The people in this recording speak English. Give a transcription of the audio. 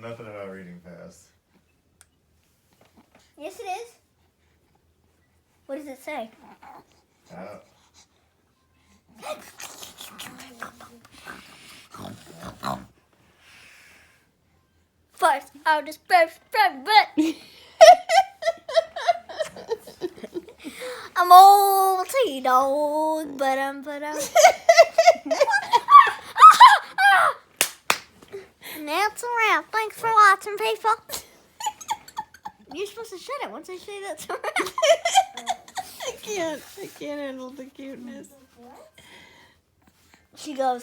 nothing about reading fast. Yes, it is. What does it say? First, I'll just burst from butt. I'm old T-Dog, but I'm. And that's a wrap. Thanks for watching, people. You're supposed to shut it once I say that's a wrap. I can't handle the cuteness. She goes.